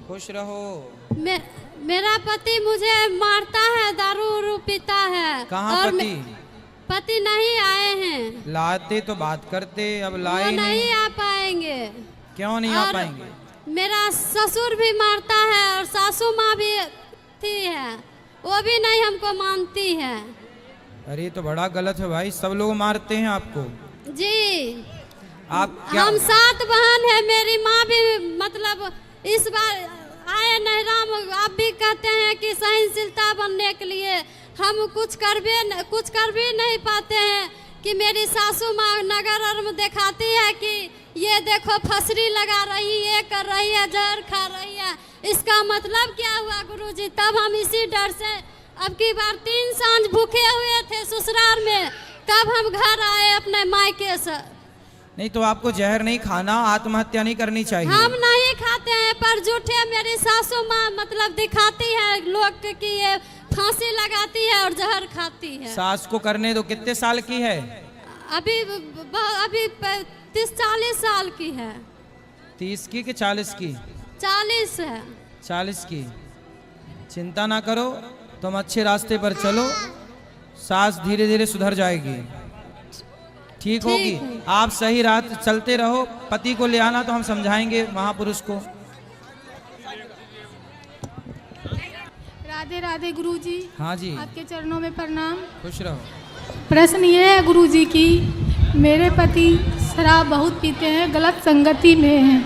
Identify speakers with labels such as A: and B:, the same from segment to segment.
A: खुश रहो।
B: मेरा पति मुझे मारता है, दारू उरू पीता है।
A: कहाँ पति?
B: पति नहीं आए हैं।
A: लाते तो बात करते, अब लाए
B: नहीं आ पाएंगे।
A: क्यों नहीं आ पाएंगे?
B: मेरा ससुर भी मारता है और सासू माँ भी थी है, वो भी नहीं हमको मानती है।
A: अरे तो बड़ा गलत है भाई, सब लोग मारते हैं आपको।
B: जी
A: आप क्या?
B: हम 7 बहन है, मेरी माँ भी मतलब इस बार आए नहराम। आप भी कहते हैं कि सहनशीलता बनने के लिए हम कुछ कर भी नहीं पाते हैं कि मेरी सासू माँ नगर में दिखाती है कि ये देखो फसरी लगा रही, ये कर रही है, जहर खा रही है। इसका मतलब क्या हुआ गुरुजी? तब हम इसी डर से अब की बार 3 सांझ भूखे हुए थे ससुराल में, तब हम घर आए अपने मायके से।
A: नहीं तो आपको जहर नहीं खाना, आत्महत्या नहीं करनी चाहिए।
B: हम नहीं खाते हैं, पर झूठे मेरी सासू माँ मतलब दिखाती है लोग कि ये फांसी लगाती है और जहर खाती है।
A: सास को करने दो। कितने साल की है?
B: अभी 30-40 साल की है।
A: 30 की कि 40 की?
B: 40 है।
A: 40 की। चिंता ना करो, तुम अच्छे रास्ते पर चलो, सास धीरे धीरे सुधर जाएगी, ठीक होगी। आप सही राह चलते रहो। पति को ले आना तो हम समझाएंगे महापुरुष को।
C: राधे राधे गुरुजी।
A: हाँ जी,
C: आपके चरणों में प्रणाम।
A: खुश रहो।
C: प्रश्न ये है गुरुजी की, मेरे पति शराब बहुत पीते हैं, गलत संगति में हैं,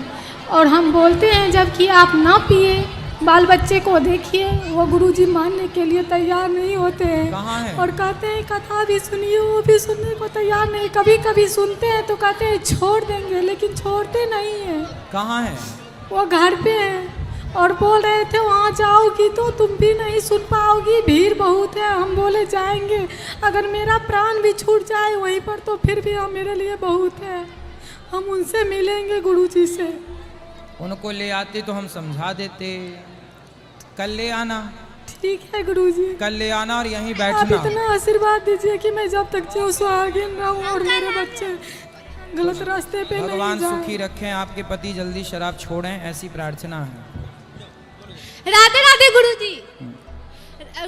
C: और हम बोलते हैं जबकि आप ना पिए, बाल बच्चे को देखिए, वो गुरुजी मानने के लिए तैयार नहीं होते हैं।
A: कहाँ है?
C: और कहते हैं कथा भी सुनिए, वो भी सुनने को तैयार नहीं। कभी कभी सुनते हैं तो कहते हैं छोड़ देंगे, लेकिन छोड़ते नहीं हैं।
A: कहाँ है?
C: वो घर पे हैं और बोल रहे थे वहाँ जाओगी तो तुम भी नहीं सुन पाओगी, भीड़ बहुत है। हम बोले जाएंगे, अगर मेरा प्राण भी छूट जाए वहीं पर तो फिर भी मेरे लिए बहुत है, हम उनसे मिलेंगे गुरुजी से।
A: उनको ले आते तो हम समझा देते। कल ले आना।
C: ठीक है गुरुजी।
A: कल ले आना और यहीं
C: आप
A: बैठना।
C: इतना आशीर्वाद दीजिए कि मैं जब तक जीऊँ सुहागिन रहूं और मेरे बच्चे गलत रास्ते पे
A: भगवान
C: नहीं
A: सुखी
C: जाएं।
A: रखें, आपके पति जल्दी शराब छोड़ें, ऐसी प्रार्थना है।
B: राधे राधे गुरुजी।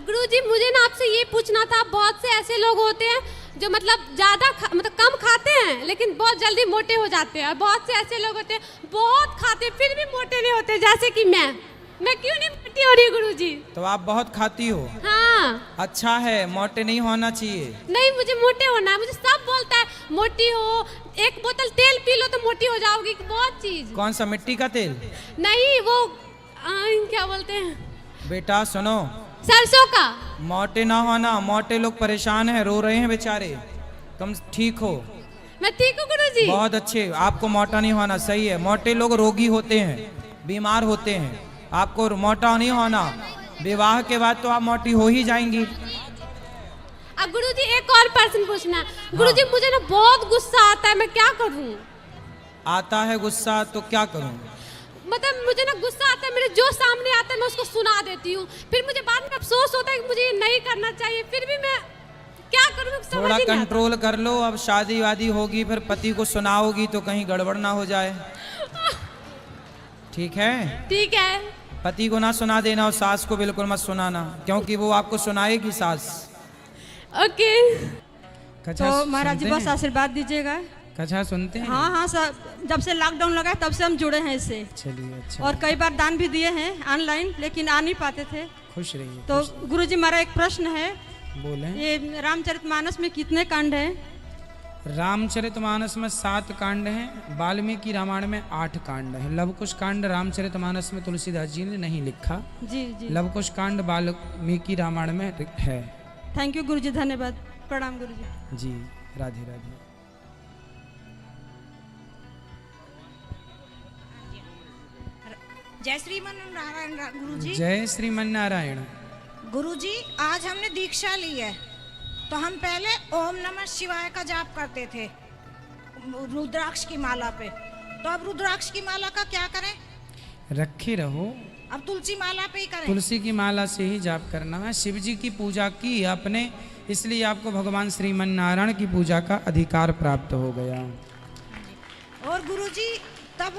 B: गुरुजी मुझे ना आपसे ये पूछना था, बहुत से ऐसे लोग होते हैं जो मतलब ज़्यादा मतलब कम खाते हैं लेकिन बहुत जल्दी मोटे हो जाते हैं, और बहुत से ऐसे लोग होते हैं बहुत खाते फिर भी मोटे नहीं होते, जैसे कि मैं क्यों नहीं मोटी हो रही गुरुजी?
A: तो आप बहुत खाती हो?
B: हाँ।
A: अच्छा है, मोटे नहीं होना चाहिए।
B: नहीं, मुझे मोटे होना है। मुझे सब बोलता है मोटी हो, 1 बोतल तेल पी लो तो मोटी हो जाओगी, बहुत चीज।
A: कौन सा, मिट्टी का तेल?
B: नहीं, वो क्या बोलते हैं
A: बेटा सुनो,
B: सरसों का।
A: मोटे ना होना, मोटे लोग परेशान हैं, रो रहे हैं बेचारे। तुम ठीक हो?
B: मैं ठीक हूँ गुरुजी।
A: बहुत अच्छे, आपको मोटा नहीं होना, सही है। मोटे लोग रोगी होते हैं, बीमार होते हैं, आपको मोटा नहीं होना। विवाह के बाद तो आप मोटी हो ही जाएंगी।
B: अब गुरुजी एक और प्रश्न पूछना। गुरुजी मुझे ना बहुत गुस्सा आता है, मैं क्या करूँ?
A: आता है गुस्सा तो क्या करूँ?
B: मतलब मुझे ना गुस्सा आता है, मेरे जो सामने आता है मैं उसको सुना देती हूँ, फिर मुझे बाद में अफसोस होता है कि मुझे ये नहीं करना चाहिए, फिर भी मैं क्या करूँ समझ
A: थोड़ा
B: ही नहीं आता।
A: कंट्रोल कर लो। अब शादी वादी होगी फिर पति को सुनाओगी तो कहीं गड़बड़ ना हो जाए, ठीक है?
B: ठीक है।
A: पति को ना सुना देना और सास को बिल्कुल मत सुनाना, क्योंकि वो आपको सुनाएगी सास।
B: ओके।
D: तो महाराज जी बस आशीर्वाद दीजिएगा।
A: कथा सुनते हैं?
D: हाँ हाँ सर, जब से लॉकडाउन लगा है तब से हम जुड़े हैं इससे।
A: चलिए अच्छा।
D: और कई बार दान भी दिए हैं ऑनलाइन, लेकिन आ नहीं पाते थे।
A: खुश रहिए।
D: तो गुरुजी हमारा एक प्रश्न है,
A: बोले।
D: ये रामचरितमानस में कितने कांड हैं?
A: रामचरितमानस में 7 कांड हैं, वाल्मीकि रामायण में 8 कांड हैं। लवकुश कांड रामचरितमानस में तुलसीदास जी ने नहीं लिखा।
D: जी जी।
A: लवकुश कांड वाल्मीकि रामायण में है।
D: थैंक यू गुरुजी, धन्यवाद, प्रणाम गुरुजी।
A: जी, राधे राधे।
E: जय श्रीमन नारायण गुरुजी।
A: जय श्रीमन नारायण।
E: गुरुजी आज हमने दीक्षा ली है, तो हम पहले ओम नमः शिवाय का जाप करते थे रुद्राक्ष की माला पे, तो अब रुद्राक्ष की माला का क्या करें?
A: रखे रहो,
E: अब तुलसी माला पे ही करें।
A: तुलसी की माला से ही जाप करना है। शिव जी की पूजा की आपने, इसलिए आपको भगवान श्रीमन नारायण की पूजा का अधिकार प्राप्त हो गया।
E: और गुरुजी तब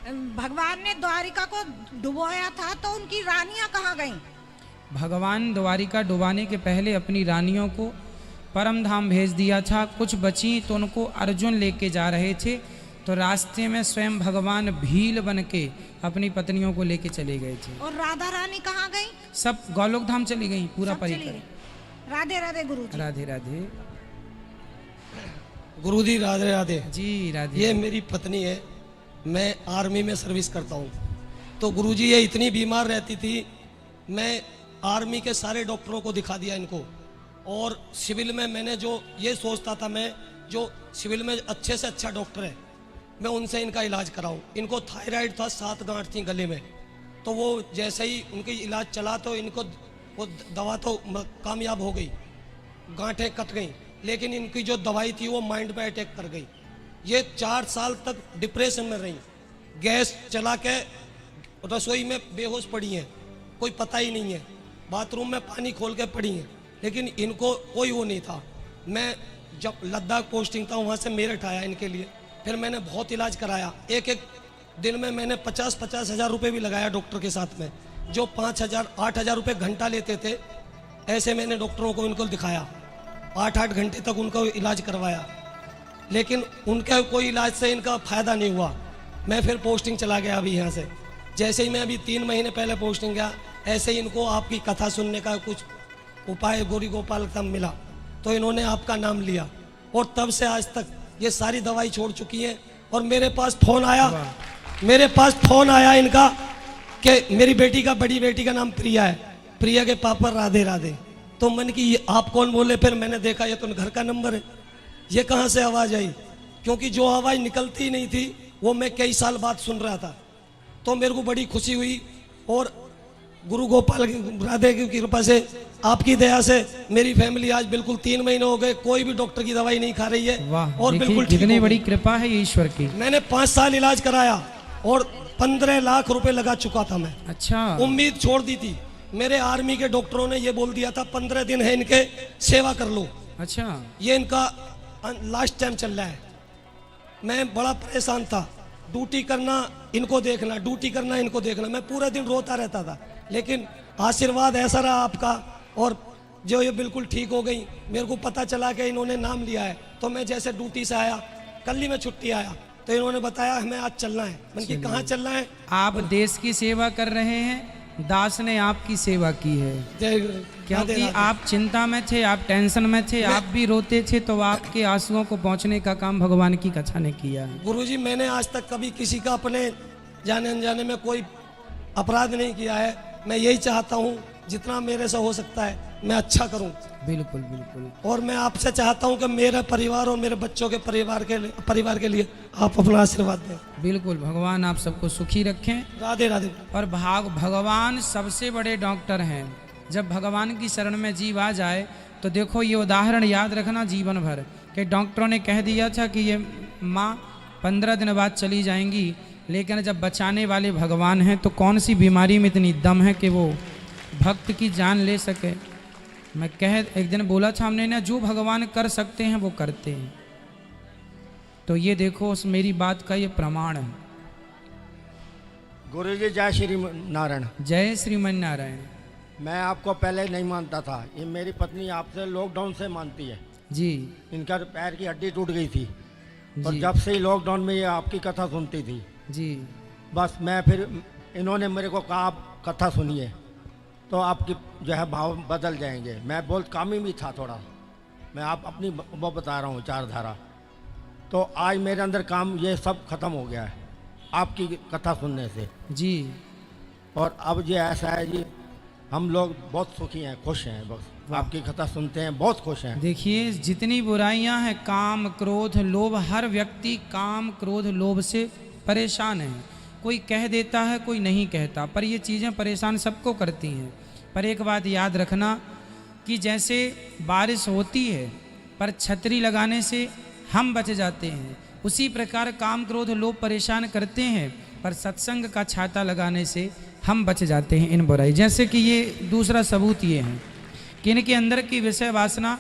E: भगवान ने द्वारिका को डुबोया था तो उनकी रानियां कहाँ गईं?
A: भगवान द्वारिका डुबाने के पहले अपनी रानियों को परम धाम भेज दिया था। कुछ बची तो उनको अर्जुन लेके जा रहे थे, तो रास्ते में स्वयं भगवान भील बन के अपनी पत्नियों को लेके चले गए थे।
E: और राधा रानी कहाँ गईं?
A: सब गोलोक धाम चली गई, पूरा
E: सब चली
A: परिकर।
E: गईं। राधे राधे गुरु जी।
A: राधे राधे
F: गुरु जी, राधे राधे
A: जी। राधे।
F: ये मेरी पत्नी है, मैं आर्मी में सर्विस करता हूँ। तो गुरु जी ये इतनी बीमार रहती थी, मैं आर्मी के सारे डॉक्टरों को दिखा दिया इनको, और सिविल में मैंने जो ये सोचता था मैं जो सिविल में अच्छे से अच्छा डॉक्टर है मैं उनसे इनका इलाज कराऊं। इनको थायराइड था, 7 गांठ थी गले में, तो वो जैसे ही उनकी इलाज चला तो इनको वो दवा तो कामयाब हो गई, गांठें कट गई, लेकिन इनकी जो दवाई थी वो माइंड पे अटैक कर गई। ये 4 साल तक डिप्रेशन में रही, गैस चला के रसोई में बेहोश पड़ी हैं, कोई पता ही नहीं है, बाथरूम में पानी खोल के पड़ी हैं, लेकिन इनको कोई वो नहीं था। मैं जब लद्दाख पोस्टिंग था वहाँ से मेरठ आया इनके लिए, फिर मैंने बहुत इलाज कराया। एक दिन में मैंने 50-50 हज़ार रुपये भी लगाया डॉक्टर के साथ में। जो 5,000-8,000 रुपये घंटा लेते थे, ऐसे मैंने डॉक्टरों को इनको दिखाया, 8-8 घंटे तक उनका इलाज करवाया, लेकिन उनके कोई इलाज से इनका फ़ायदा नहीं हुआ। मैं फिर पोस्टिंग चला गया अभी यहाँ से। जैसे ही मैं अभी 3 महीने पहले पोस्टिंग गया, ऐसे ही इनको आपकी कथा सुनने का कुछ उपाय गौरी गोपाल का मिला, तो इन्होंने आपका नाम लिया, और तब से आज तक ये सारी दवाई छोड़ चुकी हैं। और मेरे पास फ़ोन आया इनका कि मेरी बेटी का, बड़ी बेटी का नाम प्रिया है, प्रिया के पापा राधे राधे। तो मन की आप कौन बोले, फिर मैंने देखा ये तो घर का नंबर है, ये कहाँ से आवाज़ आई, क्योंकि जो आवाज़ निकलती नहीं थी वो मैं कई साल बाद सुन रहा था। तो मेरे को बड़ी खुशी हुई, और गुरु गोपाल राधे की कृपा से, आपकी दया से मेरी फैमिली आज बिल्कुल 3 महीने हो गए, कोई भी डॉक्टर की दवाई नहीं खा रही है, और बिल्कुल
A: कितनी बड़ी कृपा है ईश्वर की।
F: मैंने 5 साल इलाज कराया और 15 लाख रुपए लगा चुका था मैं।
A: अच्छा।
F: उम्मीद छोड़ दी थी, मेरे आर्मी के डॉक्टरों ने ये बोल दिया था 15 दिन है इनके, सेवा कर लो।
A: अच्छा।
F: ये इनका लास्ट टाइम चल रहा है। मैं बड़ा परेशान था, ड्यूटी करना इनको देखना, ड्यूटी करना इनको देखना, मैं पूरा दिन रोता रहता था, लेकिन आशीर्वाद ऐसा रहा आपका, और जो ये बिल्कुल ठीक हो गई। मेरे को पता चला कि इन्होंने नाम लिया है, तो मैं जैसे ड्यूटी से आया, कल ही मैं छुट्टी आया, तो इन्होंने बताया हमें आज चलना है। मैंने कि कहाँ चलना है? आप
A: देश की सेवा कर रहे हैं, दास ने आपकी सेवा की है, क्योंकि आप चिंता में थे, आप टेंशन में थे, आप भी रोते थे, तो आपके आंसुओं को पहुंचने का काम भगवान की कथा ने किया है।
F: गुरुजी, मैंने आज तक कभी किसी का अपने जाने अनजाने में कोई अपराध नहीं किया है। मैं यही चाहता हूँ जितना मेरे से हो सकता है मैं अच्छा करूँ।
A: बिल्कुल बिल्कुल।
F: और मैं आपसे चाहता हूँ कि मेरा परिवार और मेरे बच्चों के परिवार के लिए आप अपना आशीर्वाद दें।
A: बिल्कुल, भगवान आप सबको सुखी रखें।
F: राधे राधे।
A: और भगवान सबसे बड़े डॉक्टर हैं। जब भगवान की शरण में जीव आ जाए तो देखो, ये उदाहरण याद रखना जीवन भर, कि डॉक्टरों ने कह दिया था कि ये माँ 15 दिन बाद चली जाएंगी, लेकिन जब बचाने वाले भगवान हैं तो कौन सी बीमारी में इतनी दम है कि वो भक्त की जान ले सके। मैं एक दिन बोला था हमने ना, जो भगवान कर सकते हैं वो करते हैं। तो ये देखो, उस मेरी बात का ये प्रमाण है।
G: गुरुजी, जय श्री नारायण।
A: जय श्रीमन नारायण।
G: मैं आपको पहले नहीं मानता था, ये मेरी पत्नी आपसे लॉकडाउन से मानती है
A: जी।
G: इनका पैर की हड्डी टूट गई थी, और जब से ही लॉकडाउन में ये आपकी कथा सुनती थी
A: जी, बस
G: मैं फिर इन्होंने मेरे को कहा आप कथा सुनिए तो आपकी जो है भाव बदल जाएंगे। मैं बहुत कामी भी था थोड़ा, मैं आप अपनी वो बता रहा हूँ चारधारा। तो आज मेरे अंदर काम ये सब खत्म हो गया है आपकी कथा सुनने से
A: जी।
G: और अब ये ऐसा है जी, हम लोग बहुत सुखी हैं, खुश हैं, बस आपकी कथा सुनते हैं बहुत खुश हैं।
A: देखिए, जितनी बुराइयां हैं, काम क्रोध लोभ, हर व्यक्ति काम क्रोध लोभ से परेशान है। कोई कह देता है, कोई नहीं कहता, पर ये चीज़ें परेशान सबको करती हैं। पर एक बात याद रखना कि जैसे बारिश होती है पर छतरी लगाने से हम बच जाते हैं, उसी प्रकार काम क्रोध लोभ परेशान करते हैं, पर सत्संग का छाता लगाने से हम बच जाते हैं इन बुराई। जैसे कि ये दूसरा सबूत ये है कि इनके अंदर की विषय वासना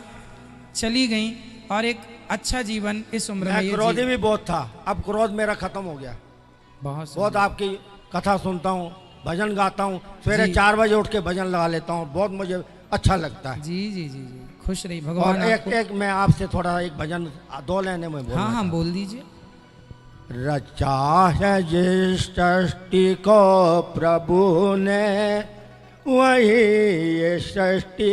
A: चली गई और एक अच्छा जीवन इस उम्र में।
G: क्रोधी भी बहुत था, अब क्रोध मेरा खत्म हो गया।
A: बहुत
G: बहुत आपकी कथा सुनता हूँ, भजन गाता हूँ, सवेरे
A: जी।
G: 4 बजे उठ के भजन लगा लेता हूँ, बहुत मुझे अच्छा लगता है।
A: जी जी जी जी, खुश रही
G: और
A: भगवान आपको।
G: एक मैं आपसे थोड़ा एक भजन 2 लाइनें में बोलना
A: हाँ हाँ,
G: चाहता हूँ।
A: बोल दीजिए।
G: रचा है जिस सृष्टि को प्रभु ने, वही ये सृष्टि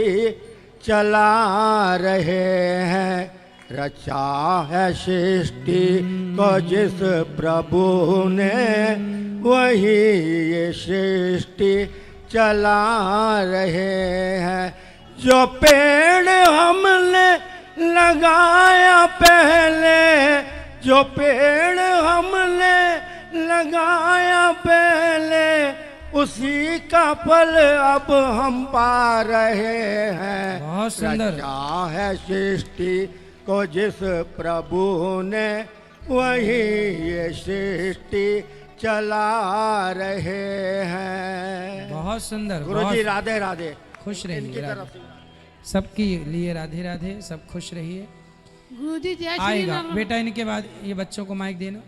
G: चला रहे हैं। रचा है सृष्टि को जिस प्रभु ने, वही ये सृष्टि चला रहे हैं। जो पेड़ हमने लगाया पहले, जो पेड़ हमने लगाया पहले, उसी का फल अब हम पा रहे हैं।
A: बहुत सुंदर।
G: रचा है सृष्टि को जिस प्रभु ने, वही ये सृष्टि चला रहे हैं।
A: बहुत सुंदर।
G: गुरुजी
A: बहुत
G: राधे राधे।
A: खुश
G: इनकी
A: रहिए,
G: तरफ
A: राधे।
G: से
A: सबके लिए राधे राधे, सब खुश रहिए।
C: गुरुजी जय श्री
A: आएगा
C: नारायण।
A: बेटा, इनके बाद ये बच्चों को माइक देना।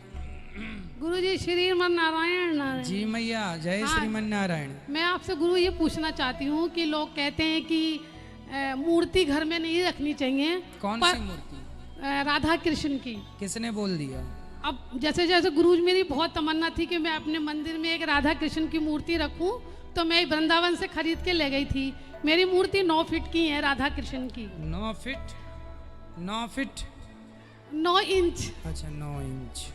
C: गुरुजी श्रीमन नारायण नारायण।
A: जी मैया, जय
C: हाँ।
A: श्रीमन नारायण।
C: मैं आपसे गुरु ये पूछना चाहती हूँ कि लोग कहते हैं कि मूर्ति घर में नहीं रखनी चाहिए।
A: कौन
C: पर-
A: सी मूर्ति?
C: राधा कृष्ण की।
A: किसने बोल दिया?
C: अब जैसे जैसे गुरुजी, मेरी बहुत तमन्ना थी कि मैं अपने मंदिर में एक राधा कृष्ण की मूर्ति रखूं, तो मैं वृंदावन से खरीद के ले गई थी। मेरी मूर्ति 9 फीट की है, राधा कृष्ण की।
A: 9 फीट? 9 फीट?
C: 9 इंच।
A: अच्छा, 9 इंच।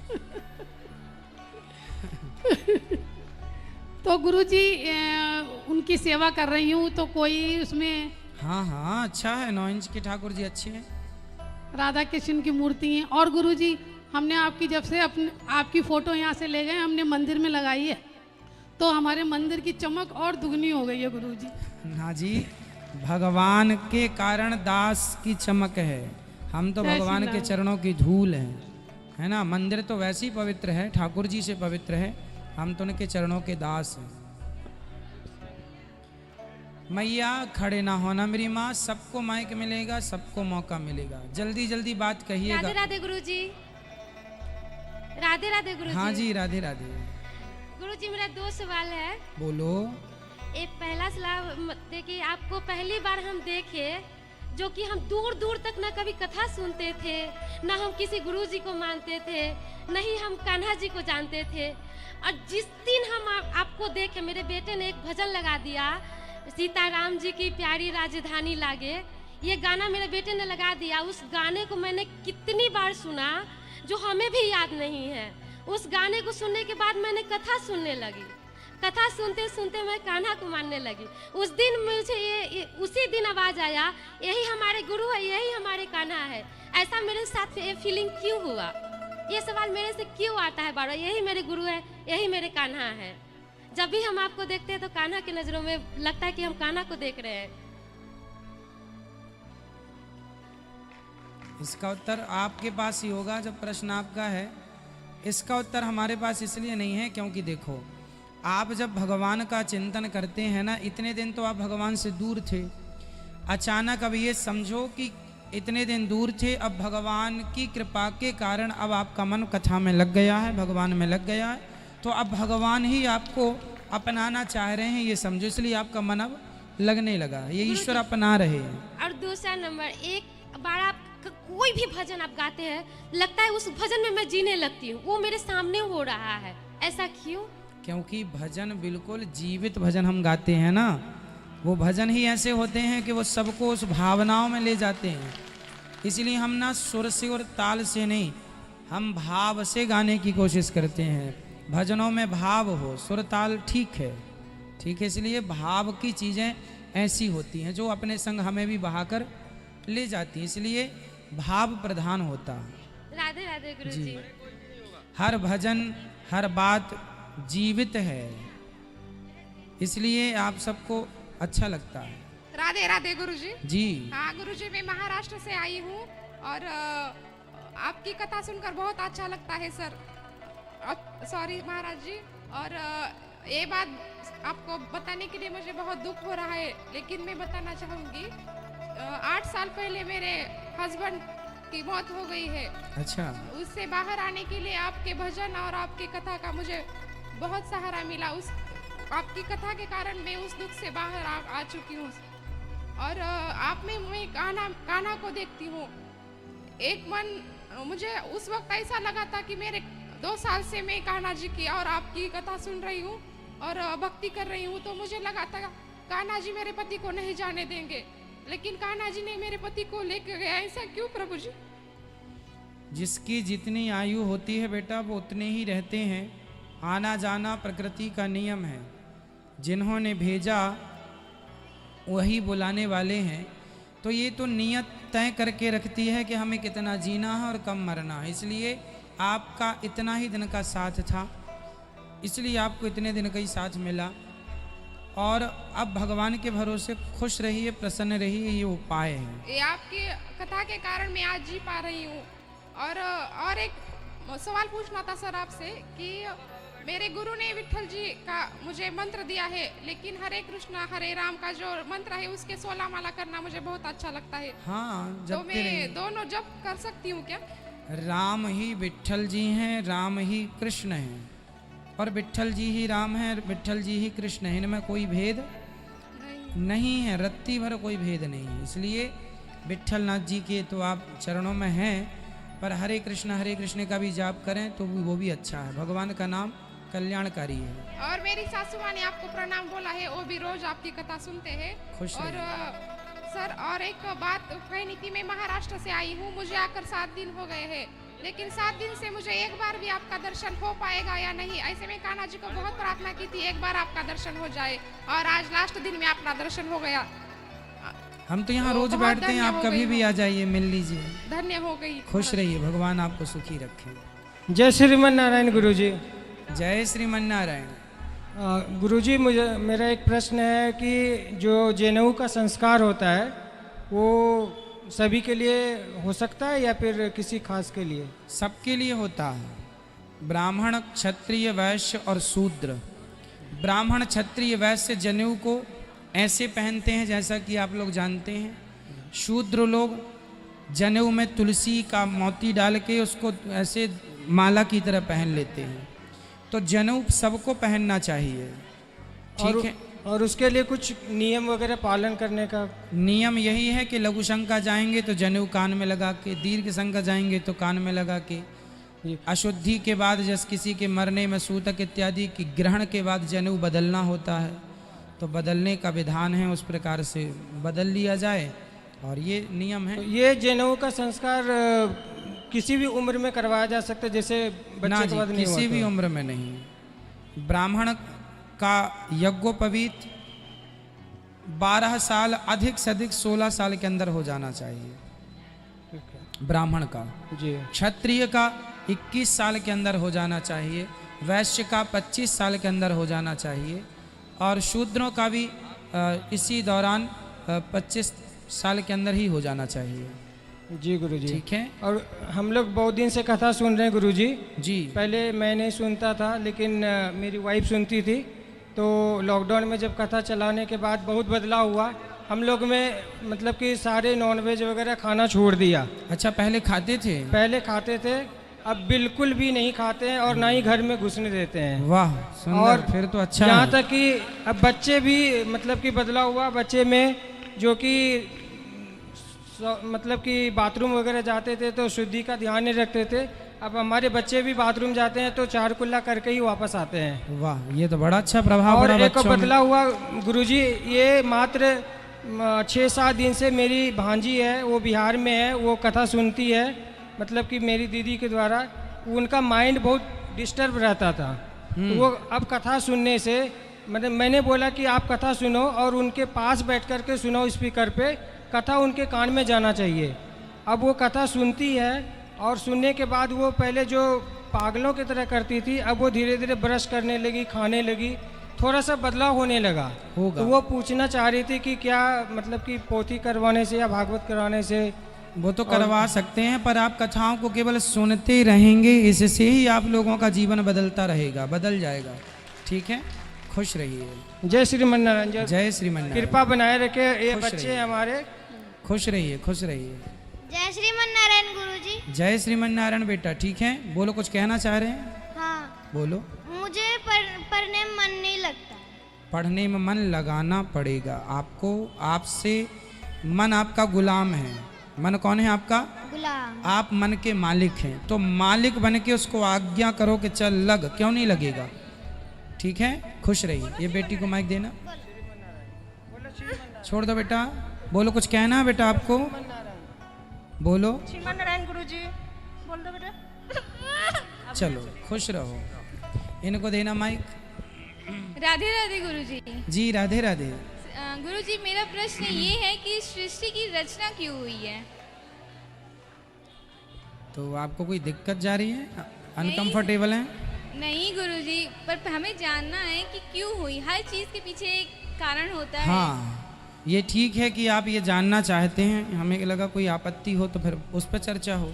C: तो गुरुजी उनकी सेवा कर रही हूँ, तो कोई उसमें
A: हाँ हाँ, अच्छा है। 9 इंच के ठाकुर जी अच्छे हैं।
C: राधा कृष्ण की मूर्ति है। और गुरुजी, हमने आपकी जब से अपने आपकी फोटो यहाँ से ले गए, हमने मंदिर में लगाई है, तो हमारे मंदिर की चमक और दुगनी हो गई है गुरुजी।
A: ना जी, भगवान के कारण दास की चमक है। हम तो
C: जय श्री
A: भगवान के
C: राम।
A: चरणों की धूल हैं, है ना। मंदिर तो वैसे ही पवित्र है, ठाकुर जी से पवित्र है। हम तो उनके चरणों के दास हैं। मैया खड़े ना होना मेरी माँ, सबको माइक मिलेगा, सबको मौका मिलेगा। जल्दी जल्दी बात कहिएगा।
B: राधे राधे गुरुजी। राधे राधे गुरुजी।
A: हाँ जी, राधे राधे।
B: गुरुजी, मेरा 2 सवाल है।
A: बोलो।
B: एक पहला सवाल, देखिए आपको पहली बार हम देखे, जो कि हम दूर दूर तक ना कभी कथा सुनते थे, ना हम किसी गुरुजी को मानते थे, नहीं हम कान्हा जी को जानते थे। और जिस दिन हम आपको देखे, मेरे बेटे ने एक भजन लगा दिया, सीताराम जी की प्यारी राजधानी लागे। ये गाना मेरे बेटे ने लगा दिया। उस गाने को मैंने कितनी बार सुना, जो हमें भी याद नहीं है। उस गाने को सुनने के बाद मैंने कथा सुनने लगी। कथा सुनते सुनते मैं कान्हा को मानने लगी। उस दिन मुझे ये उसी दिन आवाज आया, यही हमारे गुरु है, यही हमारे कान्हा है। ऐसा मेरे साथ ये फीलिंग क्यों हुआ? ये सवाल मेरे से क्यों आता है बार बार? यही मेरे गुरु है, यही मेरे कान्हा है। जब भी हम आपको देखते हैं तो कान्हा की नजरों में लगता है कि हम कान्हा को देख रहे हैं।
A: इसका उत्तर आपके पास ही होगा जब प्रश्न आपका है। इसका उत्तर हमारे पास इसलिए नहीं है क्योंकि देखो, आप जब भगवान का चिंतन करते हैं ना, इतने दिन तो आप भगवान से दूर थे। अचानक अब ये समझो कि इतने दिन दूर थे, अब भगवान की कृपा के कारण अब आपका मन कथा में लग गया है, भगवान में लग गया है। तो अब भगवान ही आपको अपनाना चाह रहे हैं, ये समझो। इसलिए आपका मन अब लगने लगा, ये ईश्वर अपना रहे हैं।
B: और दूसरा नंबर, एक बार आप कोई भी भजन आप गाते हैं, लगता है उस भजन में मैं जीने लगती हूँ, वो मेरे सामने हो रहा है। ऐसा क्यों?
A: क्योंकि भजन बिल्कुल जीवित भजन हम गाते हैं ना। वो भजन ही ऐसे होते हैं कि वो सबको उस भावनाओं में ले जाते हैं। इसलिए हम ना सुर से और ताल से नहीं, हम भाव से गाने की कोशिश करते हैं। भजनों में भाव हो, सुर ताल ठीक है, ठीक है। इसलिए भाव की चीज़ें ऐसी होती हैं जो अपने संग हमें भी बहाकर ले जाती हैं। इसलिए भाव प्रधान होता है।
B: राधे राधे गुरुजी।
A: हर भजन, हर बात जीवित है, इसलिए आप सबको अच्छा लगता है।
H: राधे राधे गुरुजी।
A: जी
H: हाँ गुरुजी, मैं महाराष्ट्र से आई हूँ और आपकी कथा सुनकर बहुत अच्छा लगता है सर। सॉरी महाराज जी। और ये बात आपको बताने के लिए मुझे बहुत दुख हो रहा है, लेकिन मैं बताना चाहूँगी। 8 साल पहले मेरे हस्बैंड की मौत हो गई है।
A: अच्छा,
H: उससे बाहर आने के लिए आपके भजन और आपकी कथा का मुझे बहुत सहारा मिला। उस आपकी कथा के कारण मैं उस दुख से बाहर आ चुकी हूँ। और आप में मैं कान्हा को देखती हूँ। एक मन मुझे उस वक्त ऐसा लगा था कि मेरे 2 साल से मैं कान्हा जी की और आपकी कथा सुन रही हूँ और भक्ति कर रही हूँ, तो मुझे लगा था कान्हा जी मेरे पति को नहीं जाने देंगे, लेकिन कान्हा जी ने मेरे पति को लेकर गया। ऐसा क्यों प्रभु जी?
A: जिसकी जितनी आयु होती है बेटा वो उतने ही रहते हैं। आना जाना प्रकृति का नियम है। जिन्होंने भेजा वही बुलाने वाले हैं। तो ये तो नियत तय करके रखती है कि हमें कितना जीना है और कब मरना है। इसलिए आपका इतना ही दिन का साथ था, इसलिए आपको इतने दिन का ही साथ मिला। और अब भगवान के भरोसे खुश रहिए, प्रसन्न रहिए, ये उपाय है।
H: ये आपकी कथा के कारण मैं आज जी पा रही हूँ। और एक सवाल पूछना था सर आपसे कि मेरे गुरु ने विठल जी का मुझे मंत्र दिया है, लेकिन हरे कृष्णा हरे राम का जो मंत्र है उसके 16 माला करना मुझे बहुत अच्छा लगता है।
A: हाँ,
H: तो मैं दोनों जप कर सकती हूँ क्या?
A: राम ही विठल जी हैं, राम ही कृष्ण हैं, और विठल जी ही राम हैं, विठल जी ही कृष्ण हैं। इनमें कोई भेद नहीं है, रत्ती भर कोई भेद नहीं है। इसलिए विठल नाथ जी के तो आप चरणों में हैं, पर हरे कृष्ण का भी जाप करें तो वो भी अच्छा है। भगवान का नाम कल्याणकारी है।
H: और मेरी सासू माँ ने आपको प्रणाम बोला है, वो भी रोज आपकी कथा सुनते हैं।
A: खुश
H: और सर और एक बात कहनी थी, मैं महाराष्ट्र से आई हूँ, मुझे आकर 7 दिन हो गए हैं, लेकिन 7 दिन से मुझे एक बार भी आपका दर्शन हो पाएगा या नहीं। ऐसे में कान्हा जी को बहुत प्रार्थना की थी एक बार आपका दर्शन हो जाए, और आज लास्ट दिन में आपका दर्शन हो गया।
A: हम तो यहाँ रोज बैठते हैं, आप कभी भी आ जाइए, मिल लीजिए।
H: धन्य हो गई।
A: खुश रहिए, भगवान आपको सुखी रखे।
I: जय श्रीमन नारायण गुरुजी।
A: जय श्रीमन नारायण।
I: गुरुजी, मुझे मेरा एक प्रश्न है कि जो जनेऊ का संस्कार होता है वो सभी के लिए हो सकता है या फिर किसी खास के लिए?
A: सबके लिए होता है। ब्राह्मण, क्षत्रिय, वैश्य और शूद्र। ब्राह्मण, क्षत्रिय, वैश्य जनेऊ को ऐसे पहनते हैं जैसा कि आप लोग जानते हैं। शूद्र लोग जनेऊ में तुलसी का मोती डाल के उसको ऐसे माला की तरह पहन लेते हैं। तो जनेऊ सबको पहनना चाहिए, ठीक है।
I: और उसके लिए कुछ नियम वगैरह पालन करने का?
A: नियम यही है कि लघु शंका जाएंगे तो जनेऊ कान में लगा के, दीर्घ शंका जाएंगे तो कान में लगा के, अशुद्धि के बाद जैसे किसी के मरने में सूतक इत्यादि की ग्रहण के बाद जनेऊ बदलना होता है, तो बदलने का विधान है, उस प्रकार से बदल लिया जाए, और ये नियम है।
I: तो ये जनेऊ का संस्कार किसी भी उम्र में करवाया जा सकता है, जैसे बच्चे के बाद नहीं
A: किसी भी उम्र में नहीं। ब्राह्मण का यज्ञोपवीत 12 साल, अधिक से अधिक 16 साल के अंदर हो जाना चाहिए ब्राह्मण का जी। क्षत्रिय का 21 साल के अंदर हो जाना चाहिए, वैश्य का 25 साल के अंदर हो जाना चाहिए, और शूद्रों का भी इसी दौरान 25 साल के अंदर ही हो जाना चाहिए।
I: जी गुरुजी,
A: ठीक है।
I: और हम लोग बहुत दिन से कथा सुन रहे हैं गुरुजी
A: जी।
I: पहले मैं नहीं सुनता था, लेकिन मेरी वाइफ सुनती थी। तो लॉकडाउन में जब कथा चलाने के बाद बहुत बदलाव हुआ हम लोग में, मतलब कि सारे नॉनवेज वगैरह खाना छोड़ दिया।
A: अच्छा, पहले खाते थे?
I: पहले खाते थे, अब बिल्कुल भी नहीं खाते हैं, और ना ही घर में घुसने देते हैं।
A: वाह, सुंदर। और फिर तो अच्छा है।
I: यहाँ तक कि अब बच्चे भी, मतलब कि बदलाव हुआ बच्चे में, जो कि मतलब कि बाथरूम वगैरह जाते थे तो शुद्धि का ध्यान नहीं रखते थे। अब हमारे बच्चे भी बाथरूम जाते हैं तो 4 कुल्ला करके ही वापस आते हैं।
A: वाह, ये तो बड़ा अच्छा प्रभाव
I: और
A: पड़ा
I: एक बदलाव हुआ गुरुजी, ये मात्र 6-7 दिन से मेरी भांजी है, वो बिहार में है, वो कथा सुनती है, मतलब कि मेरी दीदी के द्वारा। उनका माइंड बहुत डिस्टर्ब रहता था, तो वो अब कथा सुनने से, मतलब मैंने बोला कि आप कथा सुनो, और उनके पास बैठ कर के सुनो स्पीकर पे, कथा उनके कान में जाना चाहिए। अब वो कथा सुनती है, और सुनने के बाद वो पहले जो पागलों की तरह करती थी, अब वो धीरे धीरे ब्रश करने लगी, खाने लगी, थोड़ा सा बदलाव होने लगा होगा। तो वो पूछना चाह रही थी कि क्या, मतलब कि पोथी करवाने से या भागवत करवाने से?
A: वो तो करवा सकते हैं, पर आप कथाओं को केवल सुनते रहेंगे, इससे ही आप लोगों का जीवन बदलता रहेगा, बदल जाएगा। ठीक है, खुश रहिए।
I: जय श्रीमन नारायण।
A: जय श्रीमन नारायण।
I: कृपा बनाए रखे ये बच्चे हमारे।
A: खुश रहिए, खुश रहिए।
J: जय श्रीमन नारायण गुरु
A: जय श्रीमन नारायण बेटा, ठीक है, बोलो कुछ कहना चाह रहे हैं?
J: हाँ,
A: बोलो।
J: मुझे पढ़ने में मन नहीं लगता।
A: पढ़ने में मन लगाना पड़ेगा आपको, आपसे मन आपका गुलाम है। मन कौन है आपका?
J: गुलाम।
A: आप मन के मालिक हैं, तो मालिक बन के उसको आज्ञा करो कि चल लग, क्यों नहीं लगेगा? ठीक है, खुश रहिए। ये बेटी को माइक देना, छोड़ दो बेटा। बोलो कुछ कहना है बेटा आपको, बोलो।
E: श्रीमान नारायण गुरुजी, बोल दो बेटा।
A: चलो खुश रहो, इनको देना माइक।
K: राधे राधे गुरुजी।
A: जी राधे राधे।
K: गुरुजी, मेरा प्रश्न ये है कि सृष्टि की रचना क्यों हुई है?
A: तो आपको कोई दिक्कत जा रही है, अनकंफर्टेबल है?
K: नहीं गुरुजी, पर हमें जानना है कि क्यों हुई। हर चीज के पीछे एक कारण होता है।
A: हाँ, ये ठीक है कि आप ये जानना चाहते हैं, हमें लगा कोई आपत्ति हो तो फिर उस पर चर्चा हो।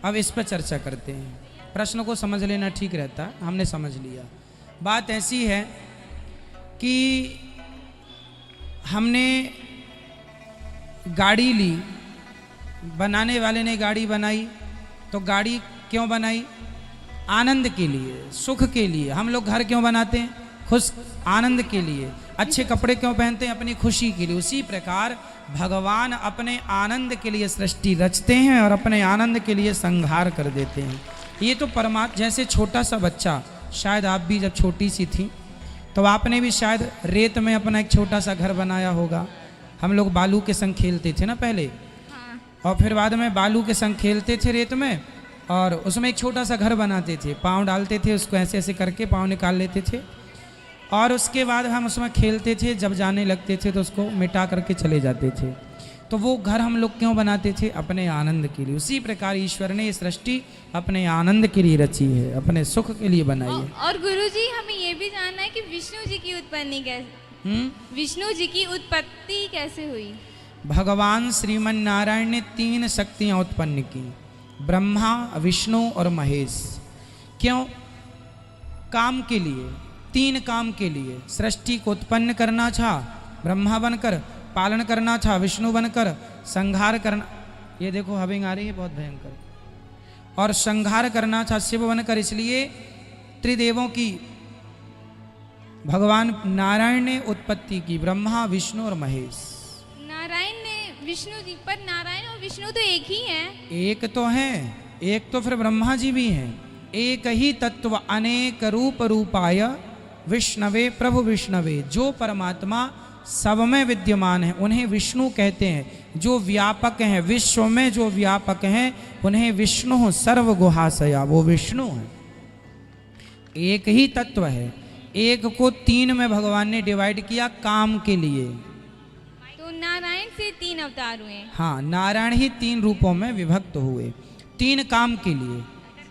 A: अब इस पर चर्चा करते हैं, प्रश्न को समझ लेना ठीक रहता, हमने समझ लिया। बात ऐसी है कि हमने गाड़ी ली, बनाने वाले ने गाड़ी बनाई, तो गाड़ी क्यों बनाई? आनंद के लिए, सुख के लिए। हम लोग घर क्यों बनाते हैं? खुश आनंद के लिए। अच्छे कपड़े क्यों पहनते हैं? अपनी खुशी के लिए। उसी प्रकार भगवान अपने आनंद के लिए सृष्टि रचते हैं और अपने आनंद के लिए संहार कर देते हैं। ये तो परमात्मा, जैसे छोटा सा बच्चा, शायद आप भी जब छोटी सी थी तो आपने भी शायद रेत में अपना एक छोटा सा घर बनाया होगा। हम लोग बालू के संग खेलते थे ना पहले,
K: हाँ।
A: और फिर बाद में बालू के संग खेलते थे रेत में, और उसमें एक छोटा सा घर बनाते थे, पाँव डालते थे, उसको ऐसे ऐसे करके पाँव निकाल लेते थे, और उसके बाद हम उसमें खेलते थे। जब जाने लगते थे तो उसको मिटा करके चले जाते थे। तो वो घर हम लोग क्यों बनाते थे? अपने आनंद के लिए। उसी प्रकार ईश्वर ने ये सृष्टि अपने आनंद के लिए रची है, अपने सुख के लिए बनाई है।
K: और गुरुजी, हमें ये भी जानना है कि विष्णु जी की उत्पत्ति कैसे, विष्णु जी की उत्पत्ति कैसे हुई?
A: भगवान श्रीमन नारायण ने 3 शक्तियाँ उत्पन्न की, ब्रह्मा, विष्णु और महेश। क्यों? काम के लिए, 3 काम के लिए। सृष्टि को उत्पन्न करना था ब्रह्मा बनकर, पालन करना था विष्णु बनकर, संहार करना, ये देखो हविंग आ रही है बहुत भयंकर, और संहार करना था शिव बनकर। इसलिए त्रिदेवों की भगवान नारायण ने उत्पत्ति की, ब्रह्मा, विष्णु और महेश।
K: नारायण ने विष्णु जी, पर नारायण और विष्णु तो एक ही हैं।
A: एक तो हैं, एक तो फिर ब्रह्मा जी भी हैं। एक ही तत्व अनेक रूप रूपाय विष्णवे प्रभु विष्णवे। जो परमात्मा सब में विद्यमान है उन्हें विष्णु कहते हैं। जो व्यापक हैं, विश्व में जो व्यापक हैं उन्हें विष्णु सर्वगुहाशया, वो विष्णु है। एक ही तत्व है, एक को 3 में भगवान ने डिवाइड किया काम के लिए।
K: तो नारायण से 3 अवतार हुए।
A: हाँ, नारायण ही 3 रूपों में विभक्त हुए, 3 काम के लिए।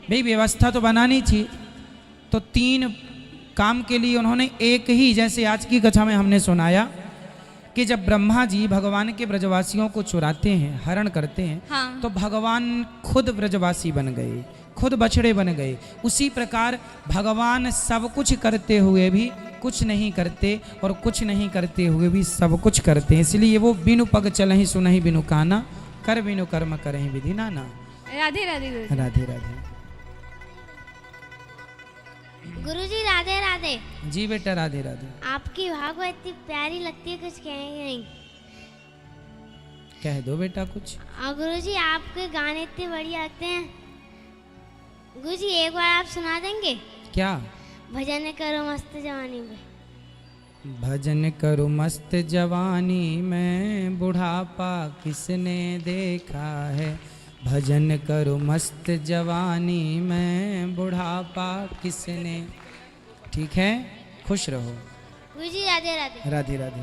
A: भाई व्यवस्था तो बनानी थी, तो 3 काम के लिए उन्होंने एक ही, जैसे आज की कथा में हमने सुनाया कि जब ब्रह्मा जी भगवान के ब्रजवासियों को चुराते हैं, हरण करते हैं,
K: हाँ।
A: तो भगवान खुद ब्रजवासी बन गए, खुद बछड़े बन गए। उसी प्रकार भगवान सब कुछ करते हुए भी कुछ नहीं करते, और कुछ नहीं करते हुए भी सब कुछ करते हैं। इसलिए वो बिनु पग चलहि सुनहि बिनु काना, कर बिनु कर्म करहि विधि नाना।
K: राधे राधे गुरुजी।
A: राधे राधे।
J: गुरुजी राधे राधे।
A: जी बेटा राधे राधे।
J: आपकी भागवत इतनी प्यारी लगती है, कुछ कहेंगे नहीं?
A: कह दो बेटा कुछ।
J: गुरुजी आपके गाने इतने बढ़िया लगते हैं। गुरुजी एक बार आप सुना देंगे?
A: क्या?
J: भजन करो मस्त जवानी में।
A: भजन करो मस्त जवानी में, बुढ़ापा किसने देखा है। भजन करो मस्त जवानी में, बुढ़ापा किसने। ठीक है, खुश रहो।
J: गुरुजी राधे राधे।
A: राधे राधे।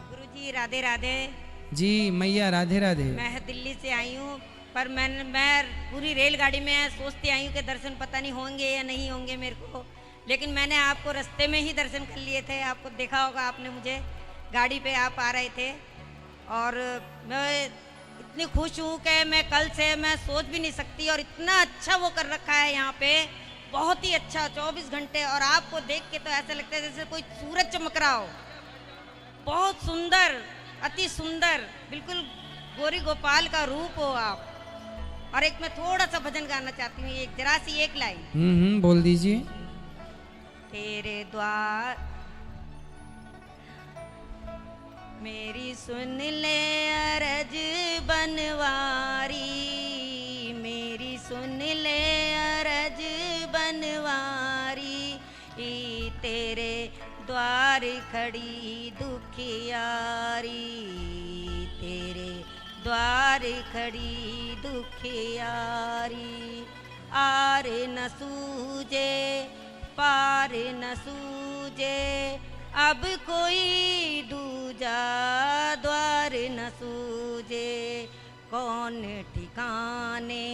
E: गुरुजी राधे राधे।
A: जी मैया राधे राधे।
E: मैं दिल्ली से आई हूँ, पर मैं पूरी रेलगाड़ी में सोचती आई हूँ कि दर्शन पता नहीं होंगे या नहीं होंगे मेरे को, लेकिन मैंने आपको रास्ते में ही दर्शन कर लिए थे। आपको देखा होगा, आपने मुझे गाड़ी पे आप आ रहे थे, और मैं इतनी खुश हूँ कि मैं कल से मैं सोच भी नहीं सकती। और इतना अच्छा वो कर रखा है यहाँ पे, बहुत ही अच्छा, 24 घंटे। और आपको देख के तो ऐसा लगता है जैसे कोई सूरज चमक रहा हो। बहुत सुंदर, अति सुंदर, बिल्कुल गोरी गोपाल का रूप हो आप। और एक मैं थोड़ा सा भजन गाना चाहती हूँ, एक जरा सी एक लाइन।
A: बोल दीजिए।
E: तेरे द्वार मेरी सुन ले अरज बनवारी, मेरी सुन ले अरज बनवारी, तेरे द्वार खड़ी दुखियारी, तेरे द्वार खड़ी दुखियारी। आर न सूझे पार न सूझे, अब कोई दूजा द्वार न सूझे, कौन ठिकाने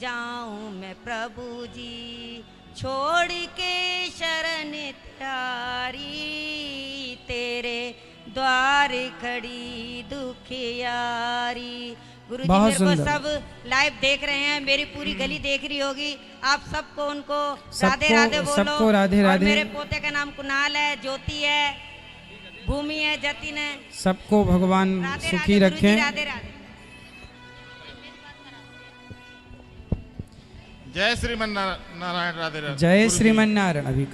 E: जाऊं मैं प्रभु जी, छोड़ के शरण त्यारी, तेरे द्वार खड़ी दुखियारी। गुरु जी मेरे को सब लाइव देख रहे हैं, मेरी पूरी गली देख रही होगी। आप सबको उनको राधे राधे बोलो।
A: सबको राधे राधे।
E: मेरे पोते का नाम कुणाल है, ज्योति है, भूमि है, जतिन है।
A: सबको भगवान सुखी रखें।
E: राधे राधे।
L: जय श्रीमन नारायण। राधे राधे।
A: जय श्रीमन नारायण। अभी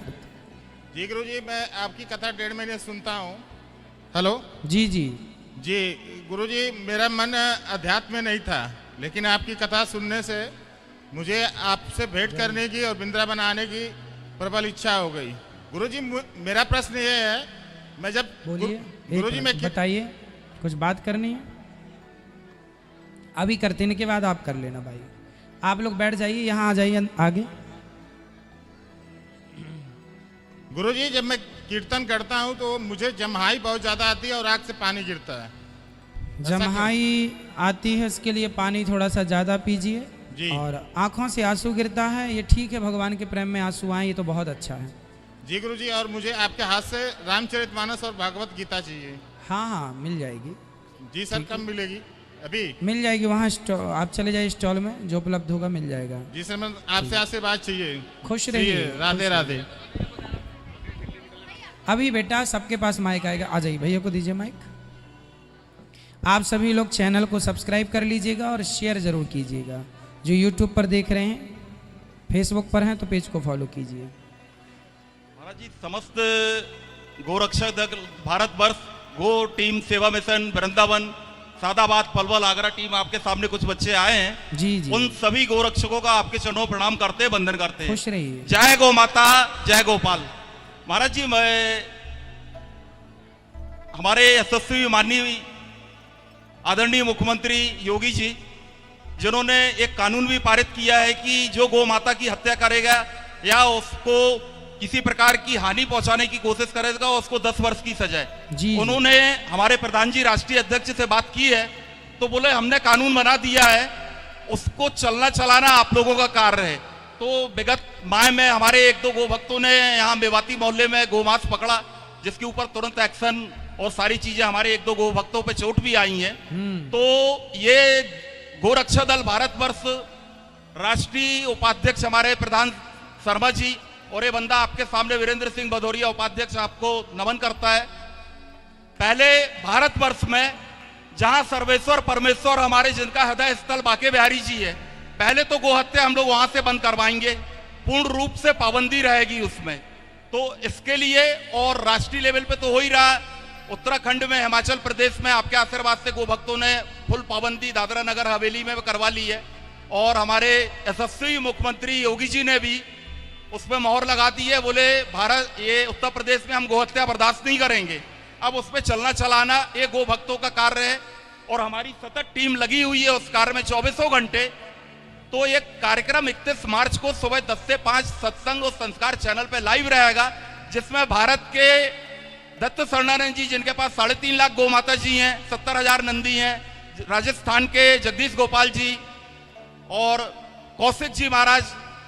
L: जी गुरु जी, मैं आपकी कथा 1.5 महीने सुनता हूँ। हेलो
A: जी जी
L: जी गुरु जी, मेरा मन अध्यात्म में नहीं था, लेकिन आपकी कथा सुनने से मुझे आपसे भेंट करने की और वृंदावन आने की प्रबल इच्छा हो गई। गुरु जी मेरा प्रश्न ये है, मैं जब गुरु जी मैं
A: बताइए, कुछ बात करनी है? अभी करते के बाद आप कर लेना भाई। आप लोग बैठ जाइए, यहाँ आ जाइए आगे।
L: गुरु जी जब मैं कीर्तन करता हूँ तो मुझे जम्हाई बहुत ज्यादा आती है और आँख से पानी गिरता है।
A: जम्हाई आती है, इसके लिए पानी थोड़ा सा ज्यादा पीजिए। और आंखों से आंसू गिरता है, ये ठीक है, भगवान के प्रेम में आंसू आए, ये तो बहुत अच्छा है।
L: जी गुरु जी, और मुझे आपके हाथ से रामचरितमानस और भागवत गीता चाहिए।
A: हाँ हाँ मिल जाएगी।
L: जी सर, कब मिलेगी? अभी
A: मिल जाएगी, वहाँ आप चले जाइए स्टॉल में, जो उपलब्ध होगा मिल जाएगा।
L: जी सर, मैं आपसे आशीर्वाद चाहिए।
A: खुश रहिए।
L: राधे राधे।
A: अभी बेटा सबके पास माइक आएगा, आ जाइए, भैया को दीजिए माइक। आप सभी लोग चैनल को सब्सक्राइब कर लीजिएगा और शेयर जरूर कीजिएगा। जो यूट्यूब पर देख रहे हैं, फेसबुक पर हैं तो पेज को फॉलो कीजिए।
M: महाराज जी, समस्त गोरक्षक दल भारतवर्ष, गो टीम सेवा मिशन वृंदावन, सादाबाद, पलवल, आगरा टीम, आपके सामने कुछ बच्चे आए हैं।
A: जी जी।
M: उन सभी गोरक्षकों का आपके चरणों प्रणाम करते हैं, वंदन करते हैं।
A: खुश रहिए।
M: जय गौ माता, जय गोपाल। महाराज जी, मैं हमारे यशस्वी माननीय आदरणीय मुख्यमंत्री योगी जी, जिन्होंने एक कानून भी पारित किया है कि जो गौ माता की हत्या करेगा या उसको किसी प्रकार की हानि पहुंचाने की कोशिश करेगा, उसको 10 वर्ष की सजा है। उन्होंने हमारे प्रधान जी राष्ट्रीय अध्यक्ष से बात की है, तो बोले हमने कानून बना दिया है, उसको चलना चलाना आप लोगों का कार्य है। तो विगत माह में हमारे 1-2 गो भक्तों ने यहाँ मेवाती मोहल्ले में गोमांस पकड़ा, जिसके ऊपर तुरंत एक्शन और सारी चीजें हमारे 1-2 गो भक्तों पे चोट भी आई हैं। तो ये गोरक्षा दल भारतवर्ष राष्ट्रीय उपाध्यक्ष हमारे प्रधान शर्मा जी, और ये बंदा आपके सामने वीरेंद्र सिंह भदौरिया उपाध्यक्ष आपको नमन करता है। पहले भारतवर्ष में जहां सर्वेश्वर परमेश्वर हमारे जिनका हृदय स्थल बांके बिहारी जी है, पहले तो गोहत्या हम लोग वहां से बंद करवाएंगे, पूर्ण रूप से पाबंदी रहेगी उसमें। तो इसके लिए, और राष्ट्रीय लेवल पे तो हो ही रहा, उत्तराखंड में, हिमाचल प्रदेश में आपके आशीर्वाद से गो भक्तों ने फुल पाबंदी दादरा नगर हवेली में करवा ली है। और हमारे यशस्वी मुख्यमंत्री योगी जी ने भी उसमें मोहर लगा दी है, बोले भारत ये उत्तर प्रदेश में हम गोहत्या बर्दाश्त नहीं करेंगे। अब उस पर चलना चलाना ये गो भक्तों का कार्य है, और हमारी सतत टीम लगी हुई है उस कार्य में 24 घंटे। तो ये कार्यक्रम 31 मार्च को सुबह 10 से 5 सत्संग और संस्कार चैनल पे लाइव रहेगा, जिसमें भारत के दत्त शरणानंद जी, जिनके पास 3.5 लाख गौ माता जी हैं, 70,000 नंदी हैं, राजस्थान के जगदीश गोपाल जी और कौशिक जी महाराज,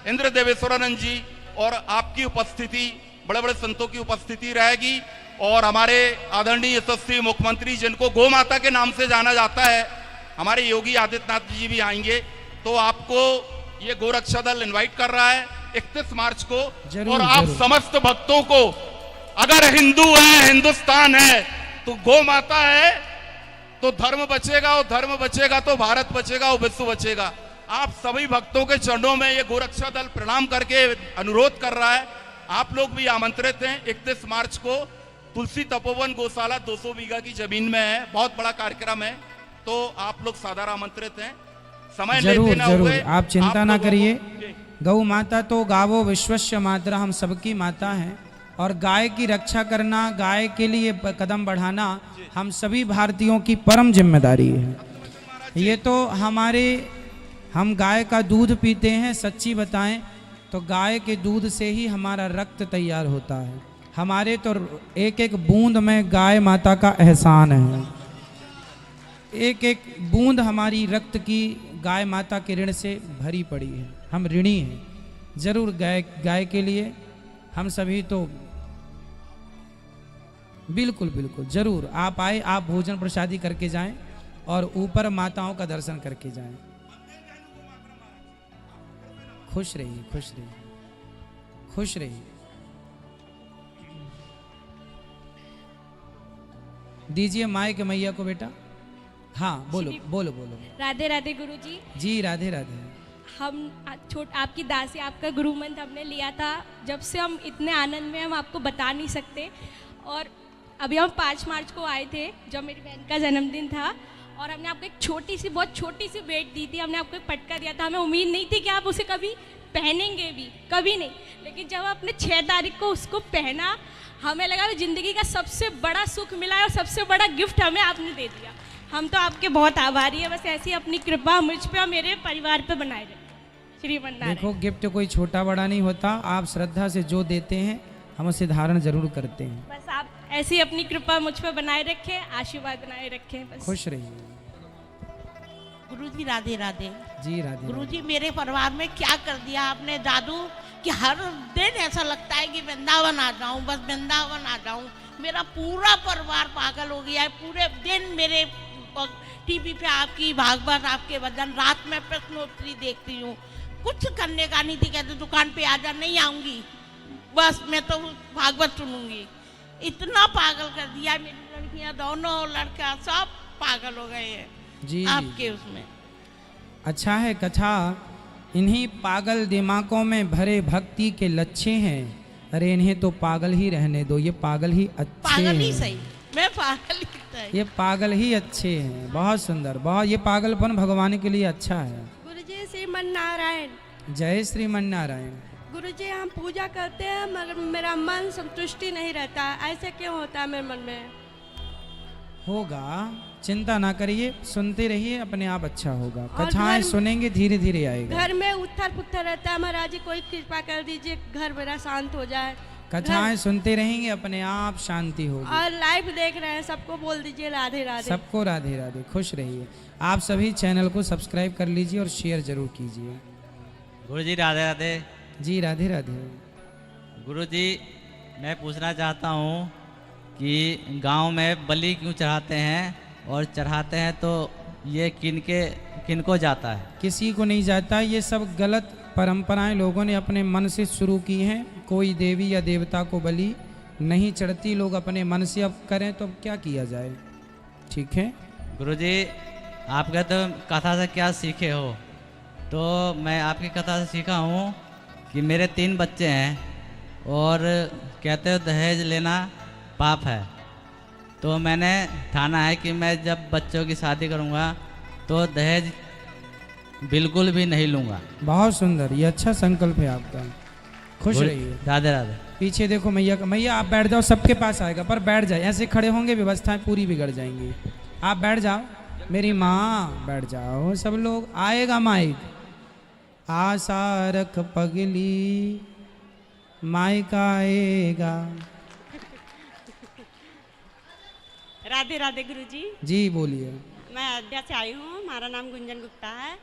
M: इंद्र देवेश्वरानंद जी, और आपकी उपस्थिति, बड़े बड़े संतों की उपस्थिति रहेगी। और हमारे आदरणीय यशस्वी मुख्यमंत्री, जिनको गौ माता के नाम से जाना जाता है, हमारे योगी आदित्यनाथ जी भी आएंगे। तो आपको ये गोरक्षा दल इनवाइट कर रहा है 31 मार्च को। और आप समस्त भक्तों को, अगर हिंदू है, हिंदुस्तान है, तो गौ माता है, तो धर्म बचेगा, और धर्म बचेगा तो भारत बचेगा और विश्व बचेगा। आप सभी भक्तों के चरणों में ये गोरक्षा दल प्रणाम करके अनुरोध कर रहा है, आप लोग भी आमंत्रित हैं। 31 मार्च को तुलसी तपोवन गौशाला 200 बीघा की जमीन में है, बहुत बड़ा कार्यक्रम है, तो आप लोग सादर आमंत्रित हैं। समय
A: जरूर
M: लेते ना
A: जरूर,
M: हुए
A: आप चिंता ना करिए।
M: जी।
A: गौ माता तो गावो विश्वस्य मातरा, हम सबकी माता हैं, और गाय की रक्षा करना, गाय के लिए कदम बढ़ाना हम सभी भारतीयों की परम जिम्मेदारी है। ये तो हम गाय का दूध पीते हैं, सच्ची बताएं तो गाय के दूध से ही हमारा रक्त तैयार होता है। हमारे तो एक एक बूंद में गाय माता का एहसान है, एक एक बूंद हमारी रक्त की गाय माता के ऋण से भरी पड़ी है, हम ऋणी हैं। जरूर गाय के लिए हम सभी तो बिल्कुल बिल्कुल जरूर आप आए, आप भोजन प्रसादी करके जाएं और ऊपर माताओं का दर्शन करके जाएं। खुश रहिए, खुश रहिए, खुश रहिए। दीजिए माइक मैया को बेटा। हाँ बोलो बोलो बोलो।
K: राधे राधे गुरुजी।
A: जी राधे राधे।
K: हम आपकी दासी, आपका गुरु मंत्र हमने लिया था, जब से हम इतने आनंद में हम आपको बता नहीं सकते। और अभी हम 5 मार्च को आए थे जब मेरी बहन का जन्मदिन था, और हमने आपको एक छोटी सी, बहुत छोटी सी भेंट दी थी, हमने आपको एक पटका दिया था। हमें उम्मीद नहीं थी कि आप उसे कभी पहनेंगे भी, कभी नहीं, लेकिन जब आपने 6 तारीख को उसको पहना, हमें लगा कि ज़िंदगी का सबसे बड़ा सुख मिला है और सबसे बड़ा गिफ्ट हमें आपने दे दिया। हम तो आपके बहुत आभारी है। बस ऐसी अपनी कृपा मुझ पे और मेरे परिवार पे बनाए रहे। श्रीमन्नारायण।
A: देखो गिफ्ट कोई छोटा बड़ा नहीं होता, आप श्रद्धा से जो देते हैं हम उसे धारण जरूर करते हैं।
K: बस आप ऐसी अपनी कृपा मुझ पे बनाए रखें, आशीर्वाद बनाए रखें, बस
A: खुश रहिए।
N: गुरुजी राधे राधे।
A: जी राधे।
N: गुरुजी मेरे परिवार में क्या कर दिया आपने जादू कि हर दिन ऐसा लगता है कि वृंदावन आ जाऊं, बस वृंदावन आ जाऊं। मेरा पूरा परिवार पागल हो गया है। पूरे दिन मेरे टीवी पे आपकी भागवत, आपके भजन, रात में प्रश्नोत्तरी देखती हूँ। कुछ करने का नहीं थी, कहते दुकान पे आ जा, नहीं आऊंगी, बस मैं तो भागवत सुनूंगी। इतना पागल कर दिया, मेरी लड़कियां दोनों, लड़का सब पागल हो गए हैं
A: जी
N: आपके उसमें।
A: अच्छा है कथा, इन्हीं पागल दिमागों में भरे भक्ति के लच्छे हैं। अरे इन्हें तो पागल ही रहने दो, ये पागल ही अच्छे
N: पागल ही
A: हैं।
N: सही, मैं पागल ही सही।
A: ये पागल ही अच्छे हैं, बहुत सुंदर, बहुत। ये पागलपन भगवान के लिए अच्छा है।
O: गुरुजी श्रीमन्नारायण।
A: जय श्रीमन्नारायण।
O: गुरुजी हम पूजा करते हैं मगर मेरा मन संतुष्टि नहीं रहता, ऐसे क्यों होता है मेरे मन में?
A: होगा, चिंता ना करिए, सुनते रहिए, अपने आप अच्छा होगा। कथाएं सुनेंगे, धीरे धीरे आएगा।
O: घर में उथल पुथल रहता है, महाराज जी कोई कृपा कर दीजिए, घर मेरा शांत हो जाए।
A: कथाएं सुनते रहेंगे, अपने आप शांति होगी।
O: और लाइव देख रहे हैं, सबको बोल दीजिए राधे राधे।
A: सबको राधे राधे, खुश रहिए। आप सभी चैनल को सब्सक्राइब कर लीजिए और शेयर जरूर कीजिए।
P: गुरुजी राधे राधे।
A: जी राधे राधे।
P: गुरुजी मैं पूछना चाहता हूँ कि गांव में बलि क्यों चढ़ाते हैं, और चढ़ाते हैं तो ये किनको जाता है?
A: किसी को नहीं जाता, ये सब गलत परंपराएं लोगों ने अपने मन से शुरू की हैं। कोई देवी या देवता को बलि नहीं चढ़ती, लोग अपने मन से अब करें तो अब क्या किया जाए। ठीक है
P: गुरुजी, आपके तो कथा से क्या सीखे हो? तो मैं आपकी कथा से सीखा हूँ कि मेरे 3 बच्चे हैं और कहते हो दहेज लेना पाप है, तो मैंने ठाना है कि मैं जब बच्चों की शादी करूँगा तो दहेज बिल्कुल भी नहीं लूँगा।
A: बहुत सुंदर, ये अच्छा संकल्प है आपका। खुश रहिए।
P: राधे राधे।
A: पीछे देखो मैया का, मैया आप बैठ जाओ, सबके पास आएगा, पर बैठ जाए, ऐसे खड़े होंगे व्यवस्थाएं पूरी बिगड़ जाएंगी। आप बैठ जाओ, मेरी माँ बैठ जाओ, सब लोग आएगा माइक। आशा रख पगली माइक आएगा।
Q: राधे राधे गुरुजी।
A: जी बोलिए।
Q: मैं अयोध्या से आई हूँ, हमारा नाम गुंजन गुप्ता है।